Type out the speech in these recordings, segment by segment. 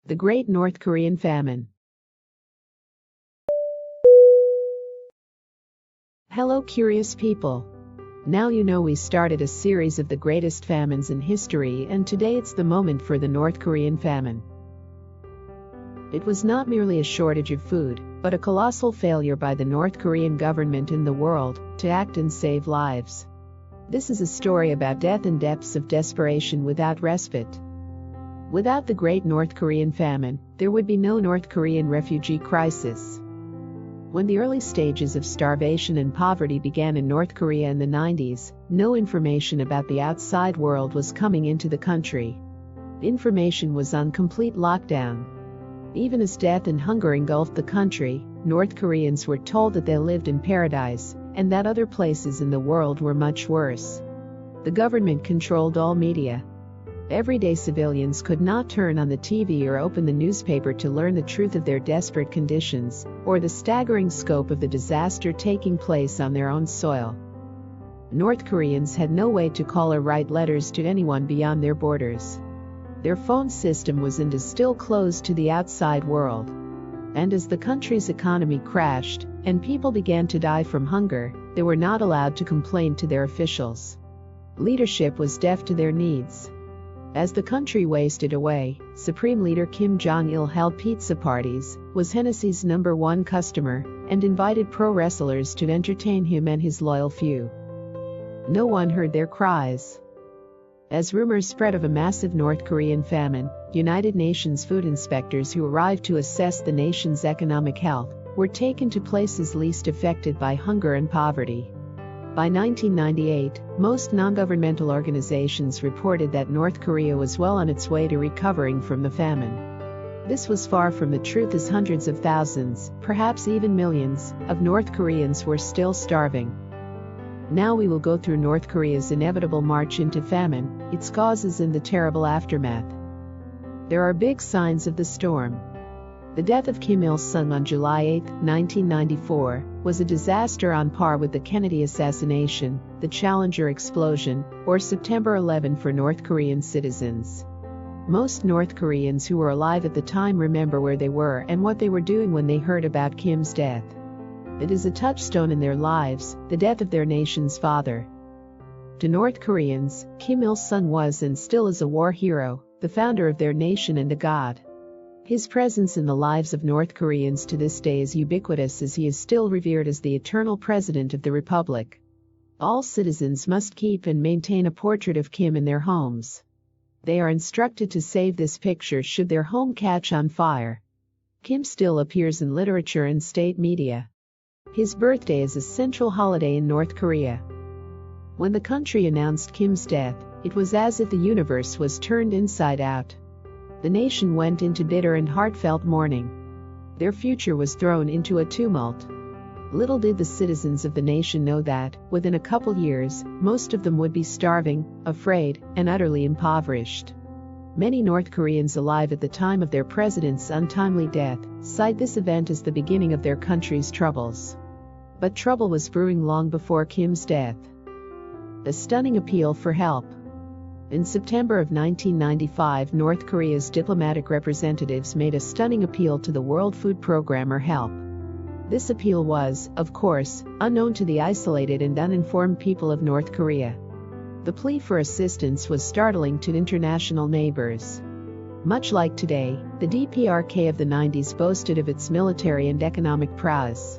The Great North Korean Famine. Hello curious people. Now you know we started a series of the greatest famines in history, and today it's the moment for the North Korean famine. It was not merely a shortage of food, but a colossal failure by the North Korean government and the world to act and save lives. This is a story about death and depths of desperation without respite. Without the Great North Korean Famine, there would be no North Korean refugee crisis. When the early stages of starvation and poverty began in North Korea in the 90s, no information about the outside world was coming into the country. Information was on complete lockdown. Even as death and hunger engulfed the country, North Koreans were told that they lived in paradise, and that other places in the world were much worse. The government controlled all media. Everyday civilians could not turn on the TV or open the newspaper to learn the truth of their desperate conditions, or the staggering scope of the disaster taking place on their own soil. North Koreans had no way to call or write letters to anyone beyond their borders. Their phone system was and is still closed to the outside world. And as the country's economy crashed, and people began to die from hunger, they were not allowed to complain to their officials. Leadership was deaf to their needs. As the country wasted away, Supreme Leader Kim Jong-il held pizza parties, was Hennessy's #1 customer, and invited pro wrestlers to entertain him and his loyal few. No one heard their cries. As rumors spread of a massive North Korean famine, United Nations food inspectors who arrived to assess the nation's economic health were taken to places least affected by hunger and poverty. By 1998, most non-governmental organizations reported that North Korea was well on its way to recovering from the famine. This was far from the truth, as hundreds of thousands, perhaps even millions, of North Koreans were still starving. Now we will go through North Korea's inevitable march into famine, its causes and the terrible aftermath. There are big signs of the storm. The death of Kim Il-sung on July 8, 1994, was a disaster on par with the Kennedy assassination, the Challenger explosion, or September 11 for North Korean citizens. Most North Koreans who were alive at the time remember where they were and what they were doing when they heard about Kim's death. It is a touchstone in their lives, the death of their nation's father. To North Koreans, Kim Il-sung was and still is a war hero, the founder of their nation and a god. His presence in the lives of North Koreans to this day is ubiquitous, as he is still revered as the eternal president of the republic. All citizens must keep and maintain a portrait of Kim in their homes. They are instructed to save this picture should their home catch on fire. Kim still appears in literature and state media. His birthday is a central holiday in North Korea. When the country announced Kim's death, it was as if the universe was turned inside out. The nation went into bitter and heartfelt mourning. Their future was thrown into a tumult. Little did the citizens of the nation know that, within a couple years, most of them would be starving, afraid, and utterly impoverished. Many North Koreans alive at the time of their president's untimely death cite this event as the beginning of their country's troubles. But trouble was brewing long before Kim's death. A stunning appeal for help. In September of 1995, North Korea's diplomatic representatives made a stunning appeal to the World Food Programme for help. This appeal was, of course, unknown to the isolated and uninformed people of North Korea. The plea for assistance was startling to international neighbors. Much like today, the DPRK of the 90s boasted of its military and economic prowess.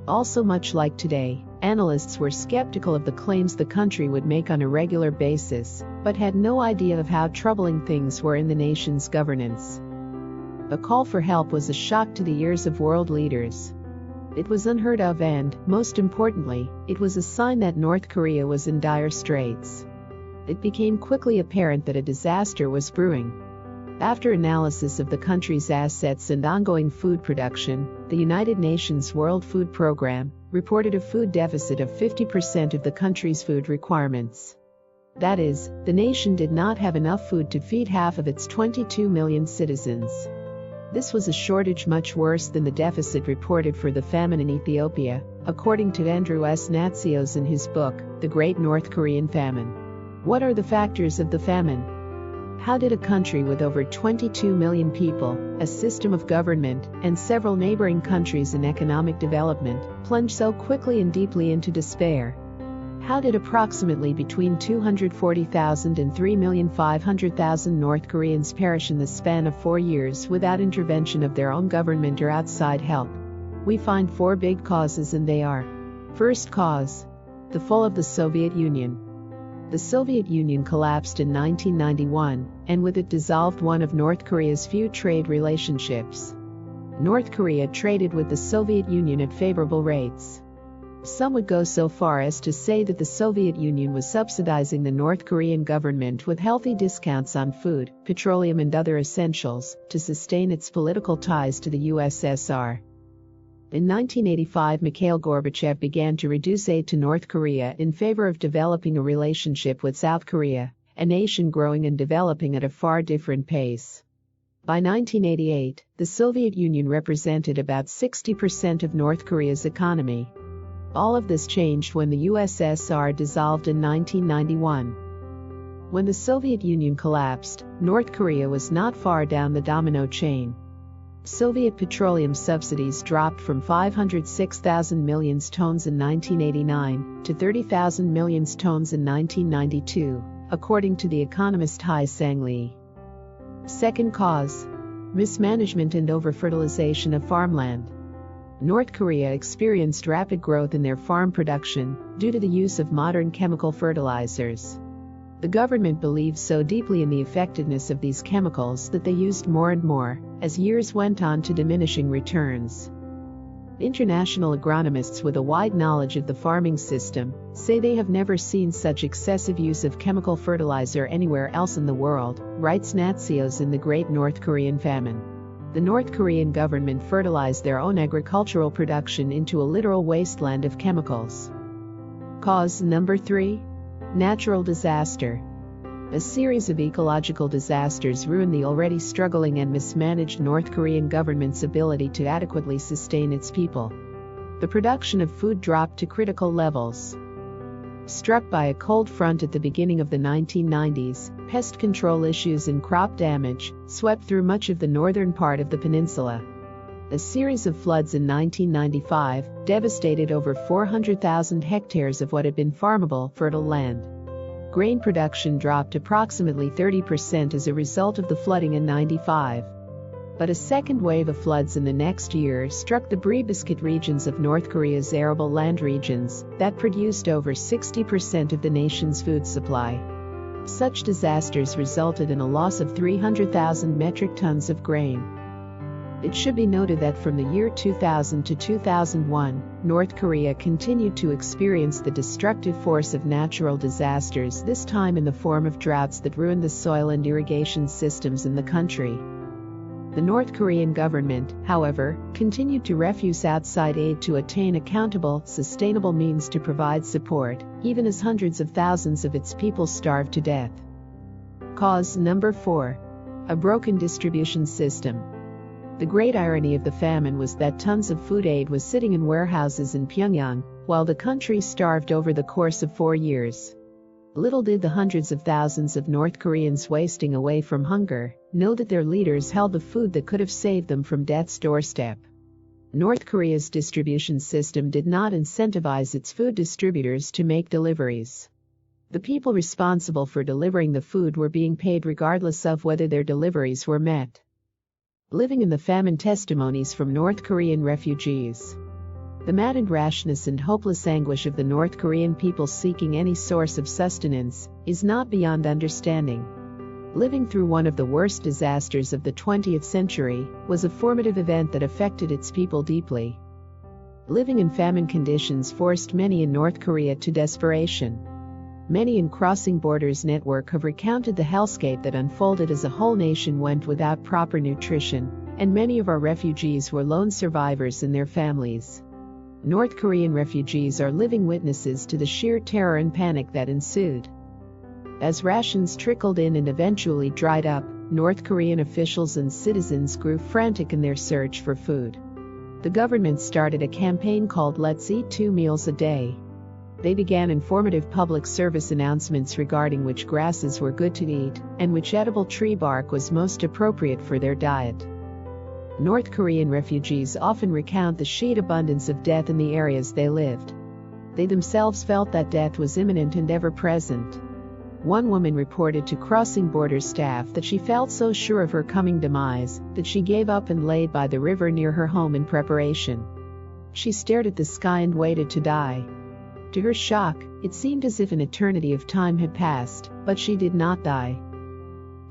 Also much like today, analysts were skeptical of the claims the country would make on a regular basis, but had no idea of how troubling things were in the nation's governance. A call for help was a shock to the ears of world leaders. It was unheard of and, most importantly, it was a sign that North Korea was in dire straits. It became quickly apparent that a disaster was brewing. After analysis of the country's assets and ongoing food production, the United Nations World Food Programme reported a food deficit of 50% of the country's food requirements. That is, the nation did not have enough food to feed half of its 22 million citizens. This was a shortage much worse than the deficit reported for the famine in Ethiopia, according to Andrew S. Natsios in his book, The Great North Korean Famine. What are the factors of the famine? How did a country with over 22 million people, a system of government, and several neighboring countries in economic development, plunge so quickly and deeply into despair? How did approximately between 240,000 and 3,500,000 North Koreans perish in the span of 4 years without intervention of their own government or outside help? We find 4 big causes, and they are: first cause, the fall of the Soviet Union. The Soviet Union collapsed in 1991, and with it dissolved one of North Korea's few trade relationships. North Korea traded with the Soviet Union at favorable rates. Some would go so far as to say that the Soviet Union was subsidizing the North Korean government with healthy discounts on food, petroleum and other essentials, to sustain its political ties to the USSR. In 1985, Mikhail Gorbachev began to reduce aid to North Korea in favor of developing a relationship with South Korea, a nation growing and developing at a far different pace. By 1988, the Soviet Union represented about 60% of North Korea's economy. All of this changed when the USSR dissolved in 1991. When the Soviet Union collapsed, North Korea was not far down the domino chain. Soviet petroleum subsidies dropped from 506,000 million tons in 1989 to 30,000 million tons in 1992, according to the economist Hai Sang-lee. Second cause, mismanagement and overfertilization of farmland. North Korea experienced rapid growth in their farm production due to the use of modern chemical fertilizers. The government believed so deeply in the effectiveness of these chemicals that they used more and more, as years went on, to diminishing returns. International agronomists with a wide knowledge of the farming system say they have never seen such excessive use of chemical fertilizer anywhere else in the world, writes Natsios in the Great North Korean Famine. The North Korean government fertilized their own agricultural production into a literal wasteland of chemicals. Cause number 3. Natural disaster. A series of ecological disasters ruined the already struggling and mismanaged North Korean government's ability to adequately sustain its people. The production of food dropped to critical levels. Struck by a cold front at the beginning of the 1990s, pest control issues and crop damage swept through much of the northern part of the peninsula. A series of floods in 1995 devastated over 400,000 hectares of what had been farmable, fertile land. Grain production dropped approximately 30% as a result of the flooding in 95. But a second wave of floods in the next year struck the Breebiscuit regions of North Korea's arable land regions that produced over 60% of the nation's food supply. Such disasters resulted in a loss of 300,000 metric tons of grain. It should be noted that from the year 2000 to 2001, North Korea continued to experience the destructive force of natural disasters, this time in the form of droughts that ruined the soil and irrigation systems in the country. The North Korean government, however, continued to refuse outside aid to attain accountable, sustainable means to provide support, even as hundreds of thousands of its people starved to death. Cause number 4. A broken distribution system. The great irony of the famine was that tons of food aid was sitting in warehouses in Pyongyang, while the country starved over the course of 4 years. Little did the hundreds of thousands of North Koreans wasting away from hunger know that their leaders held the food that could have saved them from death's doorstep. North Korea's distribution system did not incentivize its food distributors to make deliveries. The people responsible for delivering the food were being paid regardless of whether their deliveries were met. Living in the famine. Testimonies from North Korean refugees. The maddened rashness and hopeless anguish of the North Korean people seeking any source of sustenance is not beyond understanding. Living through one of the worst disasters of the 20th century was a formative event that affected its people deeply. Living in famine conditions forced many in North Korea to desperation. Many in Crossing Borders Network have recounted the hellscape that unfolded as a whole nation went without proper nutrition, and many of our refugees were lone survivors and their families. North Korean refugees are living witnesses to the sheer terror and panic that ensued. As rations trickled in and eventually dried up, North Korean officials and citizens grew frantic in their search for food. The government started a campaign called Let's Eat 2 Meals a Day. They began informative public service announcements regarding which grasses were good to eat and which edible tree bark was most appropriate for their diet. North Korean refugees often recount the sheer abundance of death in the areas they lived. They themselves felt that death was imminent and ever-present. One woman reported to Crossing Borders staff that she felt so sure of her coming demise that she gave up and laid by the river near her home in preparation. She stared at the sky and waited to die. To her shock, it seemed as if an eternity of time had passed, but she did not die.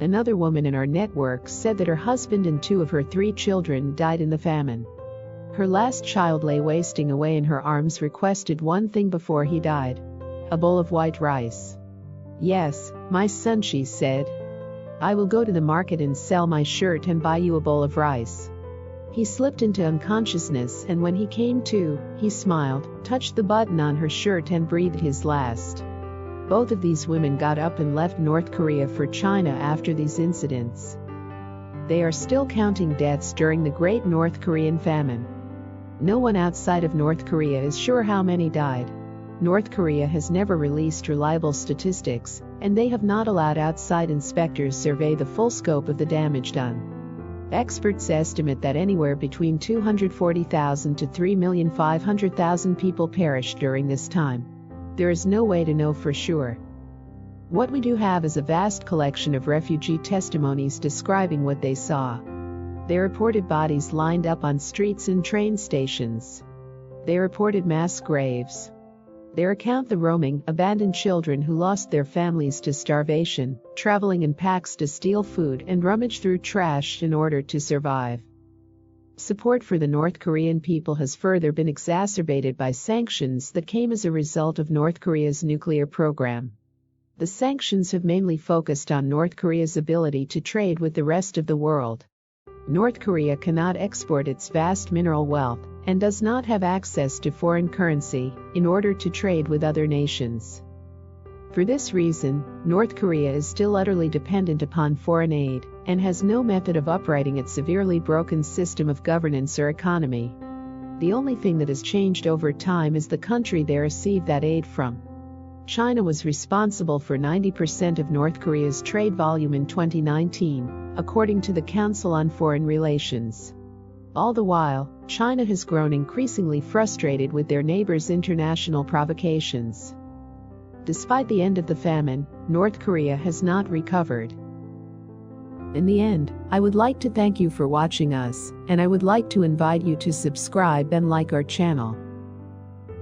Another woman in our network said that her husband and 2 of her 3 children died in the famine. Her last child lay wasting away in her arms, requested one thing before he died: a bowl of white rice. "Yes, my son," she said. "I will go to the market and sell my shirt and buy you a bowl of rice." He slipped into unconsciousness, and when he came to, he smiled, touched the button on her shirt and breathed his last. Both of these women got up and left North Korea for China after these incidents. They are still counting deaths during the Great North Korean Famine. No one outside of North Korea is sure how many died. North Korea has never released reliable statistics, and they have not allowed outside inspectors survey the full scope of the damage done. Experts estimate that anywhere between 240,000 to 3,500,000 people perished during this time. There is no way to know for sure. What we do have is a vast collection of refugee testimonies describing what they saw. They reported bodies lined up on streets and train stations. They reported mass graves. They recount the roaming, abandoned children who lost their families to starvation, traveling in packs to steal food and rummage through trash in order to survive. Support for the North Korean people has further been exacerbated by sanctions that came as a result of North Korea's nuclear program. The sanctions have mainly focused on North Korea's ability to trade with the rest of the world. North Korea cannot export its vast mineral wealth and does not have access to foreign currency in order to trade with other nations. For this reason, North Korea is still utterly dependent upon foreign aid and has no method of uprighting its severely broken system of governance or economy. The only thing that has changed over time is the country they receive that aid from. China was responsible for 90% of North Korea's trade volume in 2019, according to the Council on Foreign Relations. All the while, China has grown increasingly frustrated with their neighbors' international provocations. Despite the end of the famine, North Korea has not recovered. In the end, I would like to thank you for watching us, and I would like to invite you to subscribe and like our channel.